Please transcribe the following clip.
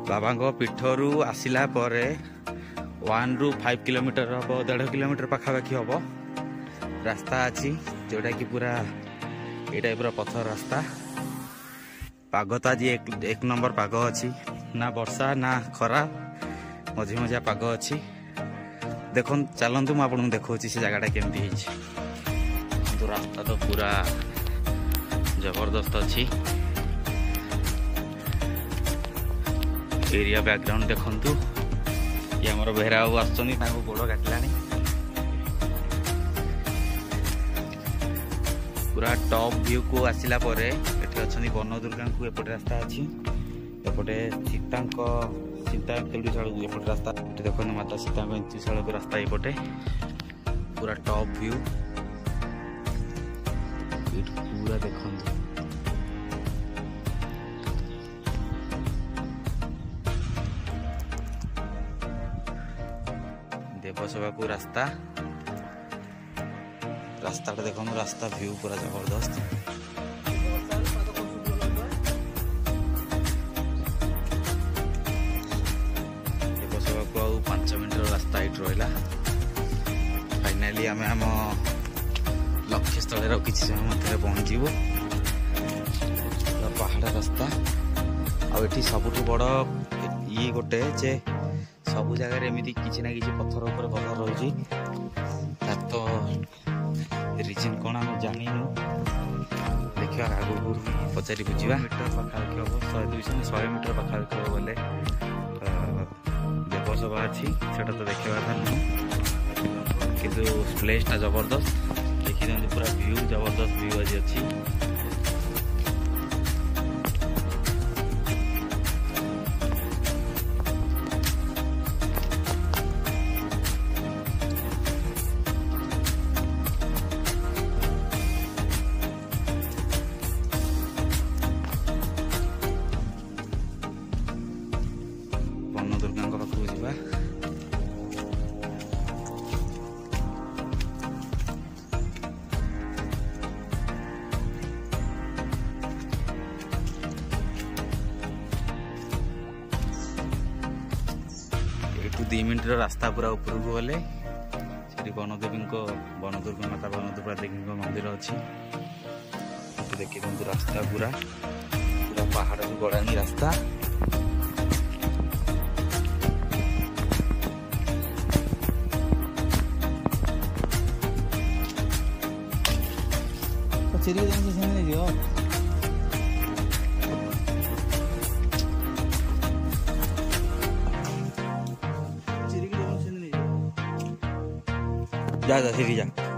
बाबा पीठरू आसला 1 ରୁ 5 किलोमीटर हम 1.5 किलोमीटर पाखापाखि हम रास्ता अच्छी जोटा कि पूरा ये टाइप पथर रास्ता। पाग तो आज एक नंबर पाग अच्छी ना वर्षा ना खरा मझी मझिया पाग अच्छी। देख चलतु मुझे देखा से जगटा केमती तो रास्ता तो पूरा जबरदस्त अच्छी। एरिया बैकग्राउंड देखु ये आमर बेहरा बाबू आसुच्च गोड़ काटिला पूरा टॉप व्यू को आसला अच्छी वन दुर्गा को एपटे रास्ता अच्छी एपटे सीता एपटे रास्ता देख माता सीता इंतुशाल को रास्ता एपटे पूरा टॉप व्यू पूरा देख देवसभा को रास्ता रास्ता देखो रास्ता व्यू पूरा जबरदस्त। देवसभा को 5 मिनट रास्ता ये रहा। फाइनाली आम आम लक्ष्य स्थल किसी समय मध्य पहुँचू पहाड़ रास्ता आठी सबुठ बड़ ये गोटे जे सब जगह एमती किसी ना किसी पत्थर ऊपर पत्थर रही तो रिजन कौन आम जानू देखा आगू पचारि बुझा मीटर पाखापाखि हम 100 मीटर पाखापाखि हम बोले देवसभा अच्छी से तो देखा था नुह कि प्लेसटा जबरदस्त देखी पूरा व्यू जबरदस्त व्यू आज अच्छी। दुर्गा पाखक जावा एटू 2 मिनट रास्ता पूरा ऊपर को गले वनदेवी वनदुर्गा माता वनदुर्गा देवी मंदिर अच्छी देखी रास्ता पूरा पूरा पहाड़ को गड़ानी रास्ता। चिरी जा जा सीधी जा।